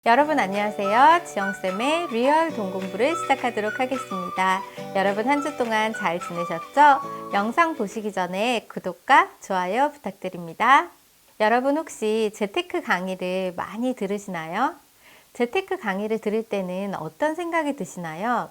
여러분 안녕하세요. 지영쌤의 리얼 돈 공부를 시작하도록 하겠습니다. 여러분 한 주 동안 잘 지내셨죠? 영상 보시기 전에 구독과 좋아요 부탁드립니다. 여러분 혹시 재테크 강의를 많이 들으시나요? 재테크 강의를 들을 때는 어떤 생각이 드시나요?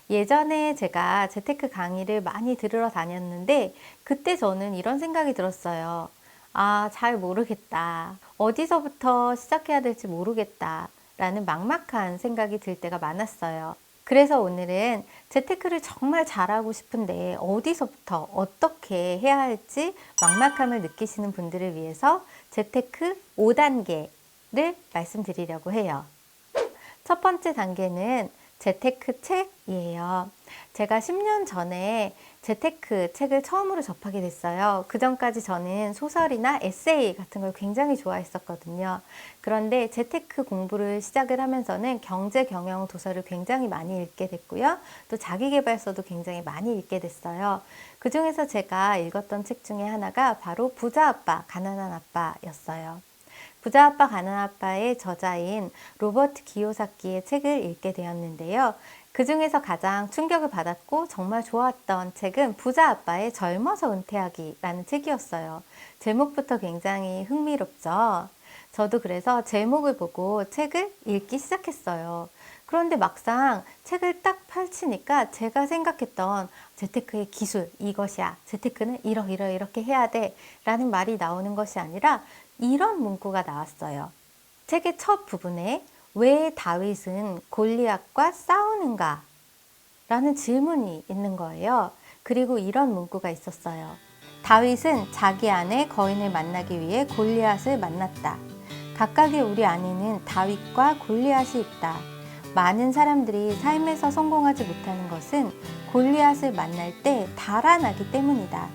예전에 제가 재테크 강의를 많이 들으러 다녔는데 그때 저는 이런 생각이 들었어요. 아, 잘 모르겠다. 어디서부터 시작해야 될지 모르겠다. 라는 막막한 생각이 들 때가 많았어요. 그래서 오늘은 재테크를 정말 잘하고 싶은데 어디서부터 어떻게 해야 할지 막막함을 느끼시는 분들을 위해서 재테크 5단계를 말씀드리려고 해요. 첫 번째 단계는 재테크 책이에요. 제가 10년 전에 재테크 책을 처음으로 접하게 됐어요. 그 전까지 저는 소설이나 에세이 같은 걸 굉장히 좋아했었거든요. 그런데 재테크 공부를 시작을 하면서는 경제 경영 도서를 굉장히 많이 읽게 됐고요. 또 자기계발서도 굉장히 많이 읽게 됐어요. 그 중에서 제가 읽었던 책 중에 하나가 바로 부자 아빠, 가난한 아빠였어요. 부자 아빠 가난 아빠의 저자인 로버트 기요사키의 책을 읽게 되었는데요. 그 중에서 가장 충격을 받았고 정말 좋았던 책은 부자 아빠의 젊어서 은퇴하기라는 책이었어요. 제목부터 굉장히 흥미롭죠. 저도 그래서 제목을 보고 책을 읽기 시작했어요. 그런데 막상 책을 딱 펼치니까 제가 생각했던 재테크의 기술 이것이야. 재테크는 이렇게 해야 돼. 라는 말이 나오는 것이 아니라 이런 문구가 나왔어요. 책의 첫 부분에 왜 다윗은 골리앗과 싸우는가? 라는 질문이 있는 거예요. 그리고 이런 문구가 있었어요. 다윗은 자기 아내 거인을 만나기 위해 골리앗을 만났다. 각각의 우리 안에는 다윗과 골리앗이 있다. 많은 사람들이 삶에서 성공하지 못하는 것은 골리앗을 만날 때 달아나기 때문이다.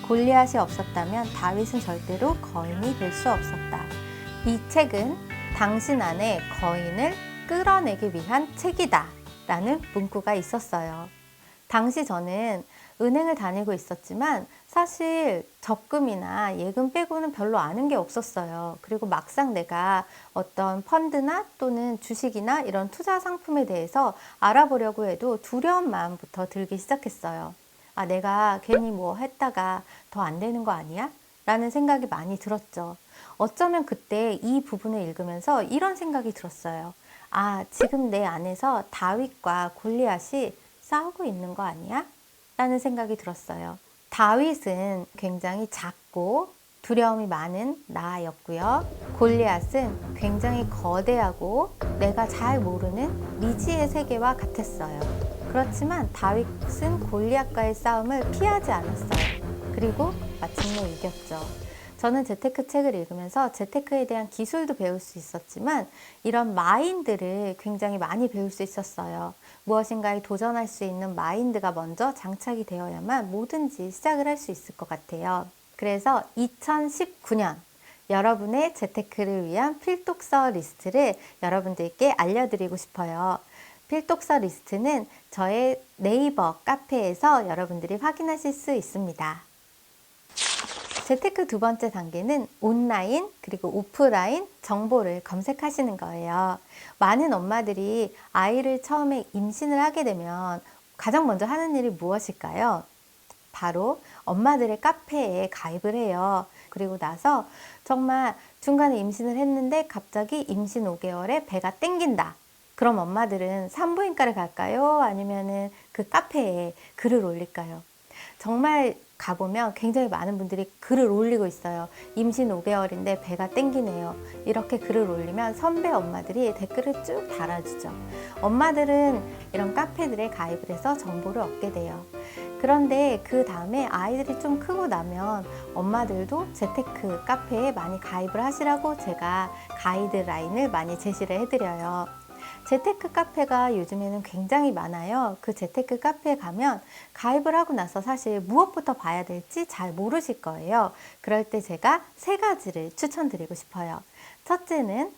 골리앗이 없었다면 다윗은 절대로 거인이 될 수 없었다. 이 책은 당신 안에 거인을 끌어내기 위한 책이다 라는 문구가 있었어요. 당시 저는 은행을 다니고 있었지만 사실 적금이나 예금 빼고는 별로 아는 게 없었어요. 그리고 막상 내가 어떤 펀드나 또는 주식이나 이런 투자 상품에 대해서 알아보려고 해도 두려운 마음부터 들기 시작했어요. 아, 내가 괜히 뭐 했다가 더 안 되는 거 아니야? 라는 생각이 많이 들었죠. 어쩌면 그때 이 부분을 읽으면서 이런 생각이 들었어요. 아, 지금 내 안에서 다윗과 골리앗이 싸우고 있는 거 아니야? 라는 생각이 들었어요. 다윗은 굉장히 작고 두려움이 많은 나였고요. 골리앗은 굉장히 거대하고 내가 잘 모르는 미지의 세계와 같았어요. 그렇지만 다윗은 골리앗과의 싸움을 피하지 않았어요. 그리고 마침내 이겼죠. 저는 재테크 책을 읽으면서 재테크에 대한 기술도 배울 수 있었지만 이런 마인드를 굉장히 많이 배울 수 있었어요. 무엇인가에 도전할 수 있는 마인드가 먼저 장착이 되어야만 뭐든지 시작을 할 수 있을 것 같아요. 그래서 2019년 여러분의 재테크를 위한 필독서 리스트를 여러분들께 알려드리고 싶어요. 필독서 리스트는 저의 네이버 카페에서 여러분들이 확인하실 수 있습니다. 재테크 두 번째 단계는 온라인 그리고 오프라인 정보를 검색하시는 거예요. 많은 엄마들이 아이를 처음에 임신을 하게 되면 가장 먼저 하는 일이 무엇일까요? 바로 엄마들의 카페에 가입을 해요. 그리고 나서 정말 중간에 임신을 했는데 갑자기 임신 5개월에 배가 땡긴다. 그럼 엄마들은 산부인과를 갈까요? 아니면은 그 카페에 글을 올릴까요? 정말 가보면 굉장히 많은 분들이 글을 올리고 있어요. 임신 5개월인데 배가 땡기네요. 이렇게 글을 올리면 선배 엄마들이 댓글을 쭉 달아주죠. 엄마들은 이런 카페들에 가입을 해서 정보를 얻게 돼요. 그런데 그 다음에 아이들이 좀 크고 나면 엄마들도 재테크 카페에 많이 가입을 하시라고 제가 가이드라인을 많이 제시를 해드려요. 재테크 카페가 요즘에는 굉장히 많아요. 그 재테크 카페에 가면 가입을 하고 나서 사실 무엇부터 봐야 될지 잘 모르실 거예요. 그럴 때 제가 세 가지를 추천드리고 싶어요. 첫째는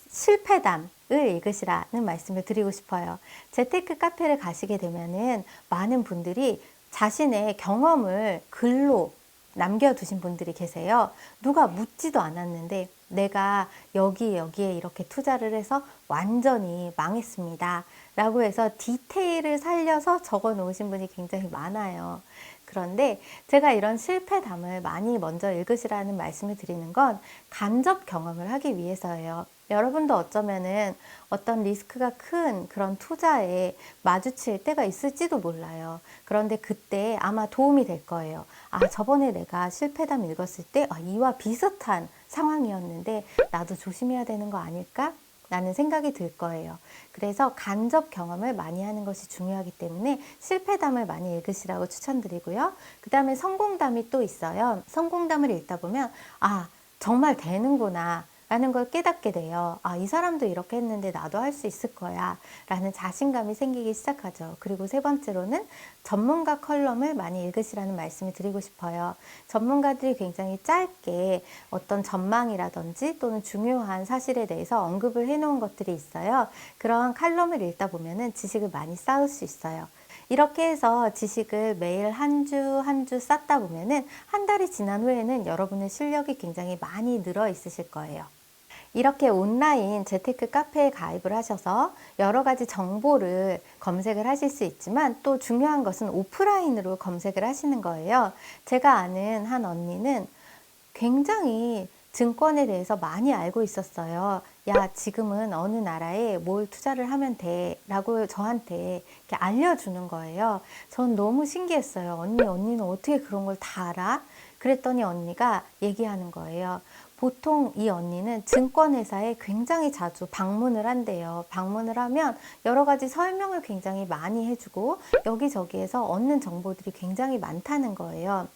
실패담을 읽으시라는 말씀을 드리고 싶어요. 재테크 카페를 가시게 되면은 많은 분들이 자신의 경험을 글로 남겨두신 분들이 계세요. 누가 묻지도 않았는데 내가 여기에 이렇게 투자를 해서 완전히 망했습니다. 라고 해서 디테일을 살려서 적어 놓으신 분이 굉장히 많아요. 그런데 제가 이런 실패담을 많이 먼저 읽으시라는 말씀을 드리는 건 간접 경험을 하기 위해서예요. 여러분도 어쩌면은 어떤 리스크가 큰 그런 투자에 마주칠 때가 있을지도 몰라요. 그런데 그때 아마 도움이 될 거예요. 아, 저번에 내가 실패담 읽었을 때 이와 비슷한 상황이었는데 나도 조심해야 되는 거 아닐까? 라는 생각이 들 거예요. 그래서 간접 경험을 많이 하는 것이 중요하기 때문에 실패담을 많이 읽으시라고 추천드리고요. 그 다음에 성공담이 또 있어요. 성공담을 읽다 보면 정말 되는구나 라는 걸 깨닫게 돼요. 이 사람도 이렇게 했는데 나도 할 수 있을 거야 라는 자신감이 생기기 시작하죠. 그리고 세 번째로는 전문가 컬럼을 많이 읽으시라는 말씀을 드리고 싶어요. 전문가들이 굉장히 짧게 어떤 전망이라든지 또는 중요한 사실에 대해서 언급을 해놓은 것들이 있어요. 그런 칼럼을 읽다 보면은 지식을 많이 쌓을 수 있어요. 이렇게 해서 지식을 매일 한 주 한 주 쌓다 보면은 한 달이 지난 후에는 여러분의 실력이 굉장히 많이 늘어 있으실 거예요. 이렇게 온라인 재테크 카페에 가입을 하셔서 여러 가지 정보를 검색을 하실 수 있지만 또 중요한 것은 오프라인으로 검색을 하시는 거예요. 제가 아는 한 언니는 굉장히 증권에 대해서 많이 알고 있었어요. 야, 지금은 어느 나라에 뭘 투자를 하면 돼 라고 저한테 이렇게 알려주는 거예요. 전 너무 신기했어요. 언니는 어떻게 그런 걸 다 알아? 그랬더니 언니가 얘기하는 거예요. 보통 이 언니는 증권회사에 굉장히 자주 방문을 한대요. 방문을 하면 여러 가지 설명을 굉장히 많이 해주고 여기저기에서 얻는 정보들이 굉장히 많다는 거예요.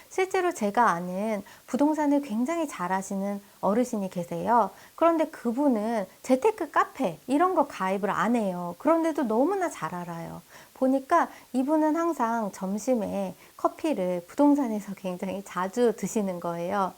실제로 제가 아는 부동산을 굉장히 잘 하시는 어르신이 계세요. 그런데 그분은 재테크 카페 이런 거 가입을 안 해요. 그런데도 너무나 잘 알아요. 보니까 이분은 항상 점심에 커피를 부동산에서 굉장히 자주 드시는 거예요.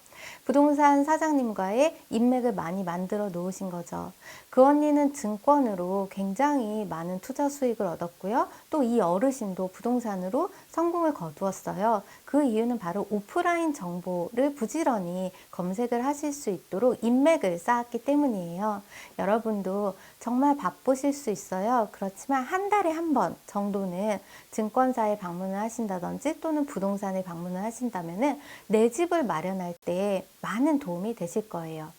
부동산 사장님과의 인맥을 많이 만들어 놓으신 거죠. 그 언니는 증권으로 굉장히 많은 투자 수익을 얻었고요. 또 이 어르신도 부동산으로 성공을 거두었어요. 그 이유는 바로 오프라인 정보를 부지런히 검색을 하실 수 있도록 인맥을 쌓았기 때문이에요. 여러분도 정말 바쁘실 수 있어요. 그렇지만 한 달에 한 번 정도는 증권사에 방문을 하신다든지 또는 부동산에 방문을 하신다면은 내 집을 마련할 때 많은 도움이 되실 거예요.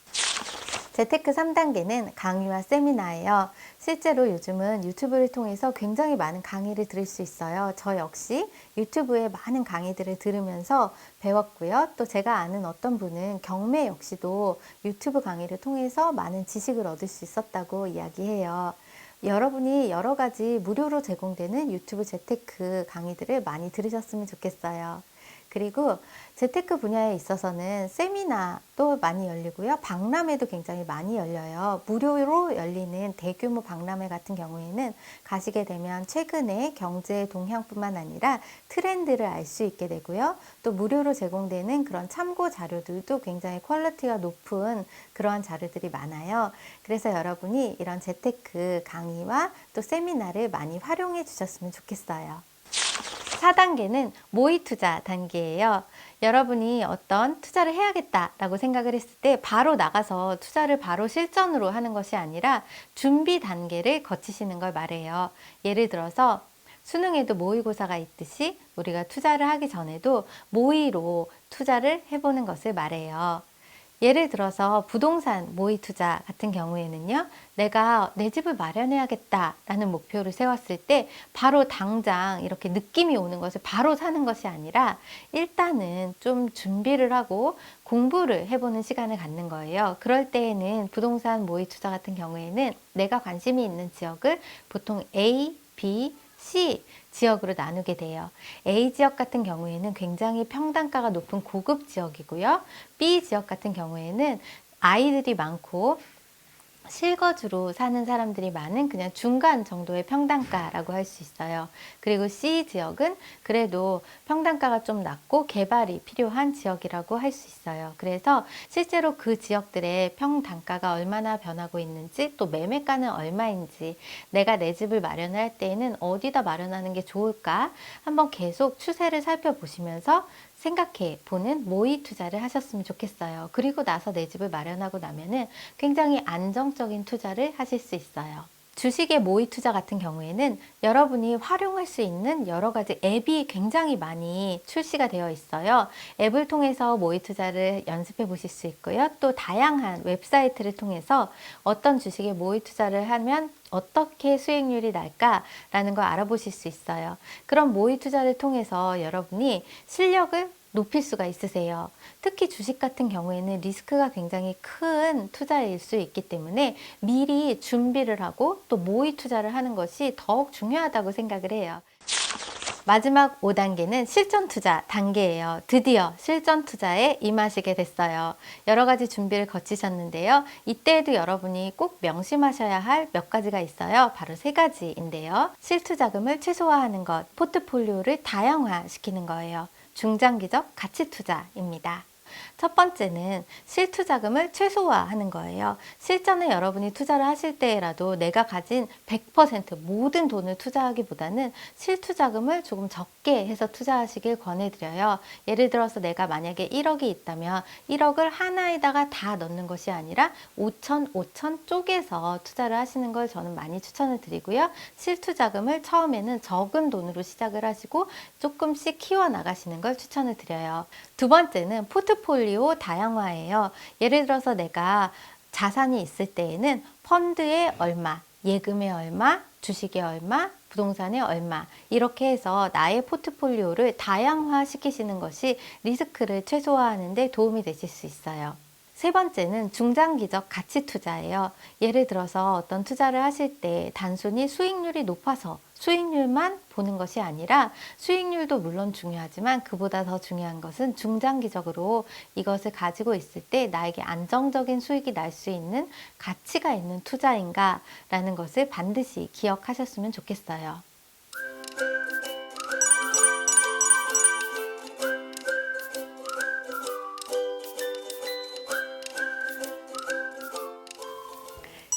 재테크 3단계는 강의와 세미나예요. 실제로 요즘은 유튜브를 통해서 굉장히 많은 강의를 들을 수 있어요. 저 역시 유튜브에 많은 강의들을 들으면서 배웠고요. 또 제가 아는 어떤 분은 경매 역시도 유튜브 강의를 통해서 많은 지식을 얻을 수 있었다고 이야기해요. 여러분이 여러 가지 무료로 제공되는 유튜브 재테크 강의들을 많이 들으셨으면 좋겠어요. 그리고 재테크 분야에 있어서는 세미나도 많이 열리고요. 박람회도 굉장히 많이 열려요. 무료로 열리는 대규모 박람회 같은 경우에는 가시게 되면 최근의 경제 동향뿐만 아니라 트렌드를 알 수 있게 되고요. 또 무료로 제공되는 그런 참고 자료들도 굉장히 퀄리티가 높은 그러한 자료들이 많아요. 그래서 여러분이 이런 재테크 강의와 또 세미나를 많이 활용해 주셨으면 좋겠어요. 4단계는 모의 투자 단계예요. 여러분이 어떤 투자를 해야겠다라고 생각을 했을 때 바로 나가서 투자를 바로 실전으로 하는 것이 아니라 준비 단계를 거치시는 걸 말해요. 예를 들어서 수능에도 모의고사가 있듯이 우리가 투자를 하기 전에도 모의로 투자를 해보는 것을 말해요. 예를 들어서 부동산 모의 투자 같은 경우에는요, 내가 내 집을 마련해야겠다라는 목표를 세웠을 때 바로 당장 이렇게 느낌이 오는 것을 바로 사는 것이 아니라 일단은 좀 준비를 하고 공부를 해보는 시간을 갖는 거예요. 그럴 때에는 부동산 모의 투자 같은 경우에는 내가 관심이 있는 지역을 보통 A, B, C 지역으로 나누게 돼요. A 지역 같은 경우에는 굉장히 평단가가 높은 고급 지역이고요. B 지역 같은 경우에는 아이들이 많고 실거주로 사는 사람들이 많은 그냥 중간 정도의 평단가라고 할 수 있어요. 그리고 C 지역은 그래도 평단가가 좀 낮고 개발이 필요한 지역이라고 할 수 있어요. 그래서 실제로 그 지역들의 평단가가 얼마나 변하고 있는지 또 매매가는 얼마인지 내가 내 집을 마련할 때에는 어디다 마련하는 게 좋을까 한번 계속 추세를 살펴보시면서 생각해 보는 모의 투자를 하셨으면 좋겠어요. 그리고 나서 내 집을 마련하고 나면은 굉장히 안정적인 투자를 하실 수 있어요. 주식의 모의 투자 같은 경우에는 여러분이 활용할 수 있는 여러 가지 앱이 굉장히 많이 출시가 되어 있어요. 앱을 통해서 모의 투자를 연습해 보실 수 있고요. 또 다양한 웹사이트를 통해서 어떤 주식에 모의 투자를 하면 어떻게 수익률이 날까라는 걸 알아보실 수 있어요. 그런 모의 투자를 통해서 여러분이 실력을 높일 수가 있으세요. 특히 주식 같은 경우에는 리스크가 굉장히 큰 투자일 수 있기 때문에 미리 준비를 하고 또 모의 투자를 하는 것이 더욱 중요하다고 생각을 해요. 마지막 5단계는 실전 투자 단계예요. 드디어 실전 투자에 임하시게 됐어요. 여러 가지 준비를 거치셨는데요. 이때에도 여러분이 꼭 명심하셔야 할 몇 가지가 있어요. 바로 3가지인데요. 실투자금을 최소화하는 것, 포트폴리오를 다양화시키는 거예요. 중장기적 가치 투자입니다. 첫 번째는 실투자금을 최소화하는 거예요. 실전에 여러분이 투자를 하실 때라도 내가 가진 100% 모든 돈을 투자하기보다는 실투자금을 조금 적게 해서 투자하시길 권해드려요. 예를 들어서 내가 만약에 1억이 있다면 1억을 하나에다가 다 넣는 것이 아니라 5천 쪼개서 투자를 하시는 걸 저는 많이 추천을 드리고요. 실투자금을 처음에는 적은 돈으로 시작을 하시고 조금씩 키워나가시는 걸 추천을 드려요. 두 번째는 포트폴리오 다양화예요. 예를 들어서 내가 자산이 있을 때에는 펀드에 얼마, 예금에 얼마, 주식에 얼마, 부동산에 얼마 이렇게 해서 나의 포트폴리오를 다양화 시키시는 것이 리스크를 최소화하는 데 도움이 되실 수 있어요. 세 번째는 중장기적 가치 투자예요. 예를 들어서 어떤 투자를 하실 때 단순히 수익률이 높아서 수익률만 보는 것이 아니라 수익률도 물론 중요하지만 그보다 더 중요한 것은 중장기적으로 이것을 가지고 있을 때 나에게 안정적인 수익이 날 수 있는 가치가 있는 투자인가라는 것을 반드시 기억하셨으면 좋겠어요.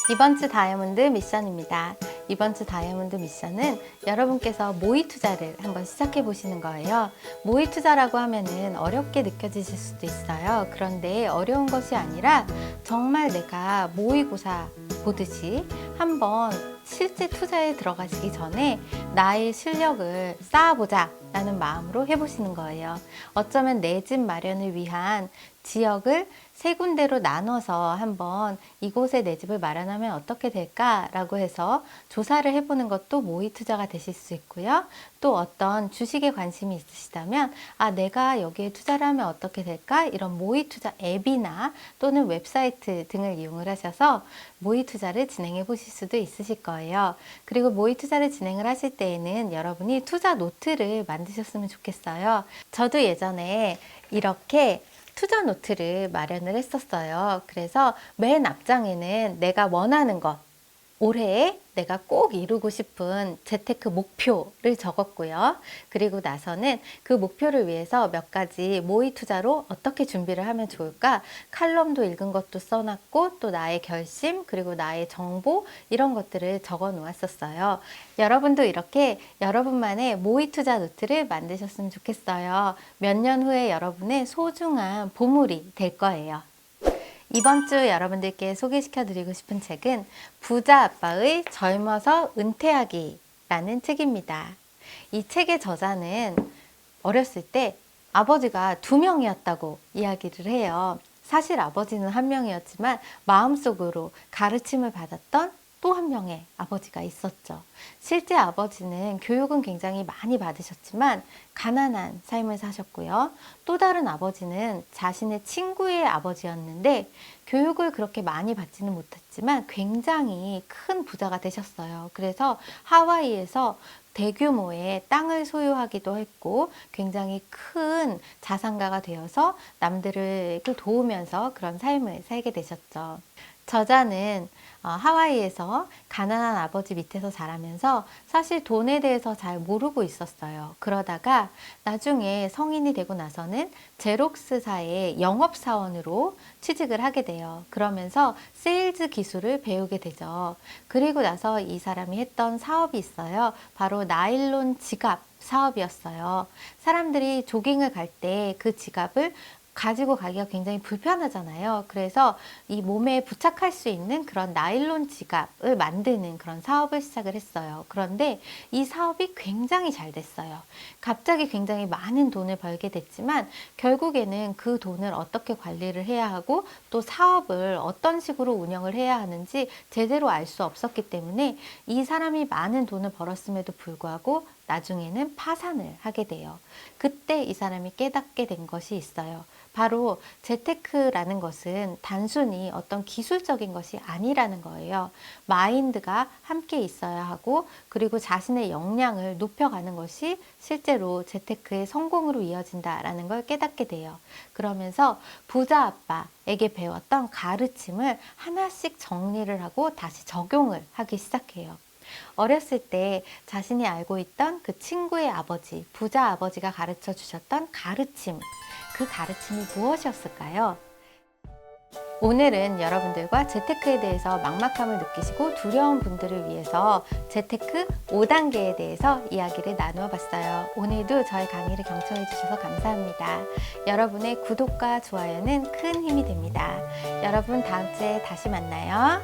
이번 주 다이아몬드 미션입니다. 이번 주 다이아몬드 미션은 여러분께서 모의 투자를 한번 시작해 보시는 거예요. 모의 투자라고 하면은 어렵게 느껴지실 수도 있어요. 그런데 어려운 것이 아니라 정말 내가 모의고사 보듯이 한번 실제 투자에 들어가시기 전에 나의 실력을 쌓아보자 라는 마음으로 해보시는 거예요. 어쩌면 내 집 마련을 위한 지역을 3군데로 나눠서 한번 이곳에 내 집을 마련하면 어떻게 될까라고 해서 조사를 해보는 것도 모의 투자가 되실 수 있고요. 또 어떤 주식에 관심이 있으시다면 내가 여기에 투자를 하면 어떻게 될까? 이런 모의 투자 앱이나 또는 웹사이트 등을 이용을 하셔서 모의 투자를 진행해 보실 수도 있으실 거예요. 그리고 모의 투자를 진행을 하실 때에는 여러분이 투자 노트를 만드셨으면 좋겠어요. 저도 예전에 이렇게 투자 노트를 마련을 했었어요. 그래서 맨 앞장에는 내가 원하는 것, 올해에 내가 꼭 이루고 싶은 재테크 목표를 적었고요. 그리고 나서는 그 목표를 위해서 몇 가지 모의 투자로 어떻게 준비를 하면 좋을까? 칼럼도 읽은 것도 써놨고 또 나의 결심 그리고 나의 정보 이런 것들을 적어 놓았었어요. 여러분도 이렇게 여러분만의 모의 투자 노트를 만드셨으면 좋겠어요. 몇 년 후에 여러분의 소중한 보물이 될 거예요. 이번 주 여러분들께 소개시켜 드리고 싶은 책은 부자 아빠의 젊어서 은퇴하기 라는 책입니다. 이 책의 저자는 어렸을 때 아버지가 2명이었다고 이야기를 해요. 사실 아버지는 1명이었지만 마음속으로 가르침을 받았던 또 1명의 아버지가 있었죠. 실제 아버지는 교육은 굉장히 많이 받으셨지만 가난한 삶을 사셨고요. 또 다른 아버지는 자신의 친구의 아버지였는데 교육을 그렇게 많이 받지는 못했지만 굉장히 큰 부자가 되셨어요. 그래서 하와이에서 대규모의 땅을 소유하기도 했고 굉장히 큰 자산가가 되어서 남들을 도우면서 그런 삶을 살게 되셨죠. 저자는 하와이에서 가난한 아버지 밑에서 자라면서 사실 돈에 대해서 잘 모르고 있었어요. 그러다가 나중에 성인이 되고 나서는 제록스사의 영업사원으로 취직을 하게 돼요. 그러면서 세일즈 기술을 배우게 되죠. 그리고 나서 이 사람이 했던 사업이 있어요. 바로 나일론 지갑 사업이었어요. 사람들이 조깅을 갈 때 그 지갑을 가지고 가기가 굉장히 불편하잖아요. 그래서 이 몸에 부착할 수 있는 그런 나일론 지갑을 만드는 그런 사업을 시작을 했어요. 그런데 이 사업이 굉장히 잘 됐어요. 갑자기 굉장히 많은 돈을 벌게 됐지만 결국에는 그 돈을 어떻게 관리를 해야 하고 또 사업을 어떤 식으로 운영을 해야 하는지 제대로 알 수 없었기 때문에 이 사람이 많은 돈을 벌었음에도 불구하고 나중에는 파산을 하게 돼요. 그때 이 사람이 깨닫게 된 것이 있어요. 바로 재테크라는 것은 단순히 어떤 기술적인 것이 아니라는 거예요. 마인드가 함께 있어야 하고 그리고 자신의 역량을 높여가는 것이 실제로 재테크의 성공으로 이어진다라는 걸 깨닫게 돼요. 그러면서 부자 아빠에게 배웠던 가르침을 하나씩 정리를 하고 다시 적용을 하기 시작해요. 어렸을 때 자신이 알고 있던 그 친구의 아버지, 부자 아버지가 가르쳐 주셨던 가르침, 그 가르침이 무엇이었을까요? 오늘은 여러분들과 재테크에 대해서 막막함을 느끼시고 두려운 분들을 위해서 재테크 5단계에 대해서 이야기를 나누어 봤어요. 오늘도 저희 강의를 경청해 주셔서 감사합니다. 여러분의 구독과 좋아요는 큰 힘이 됩니다. 여러분 다음 주에 다시 만나요.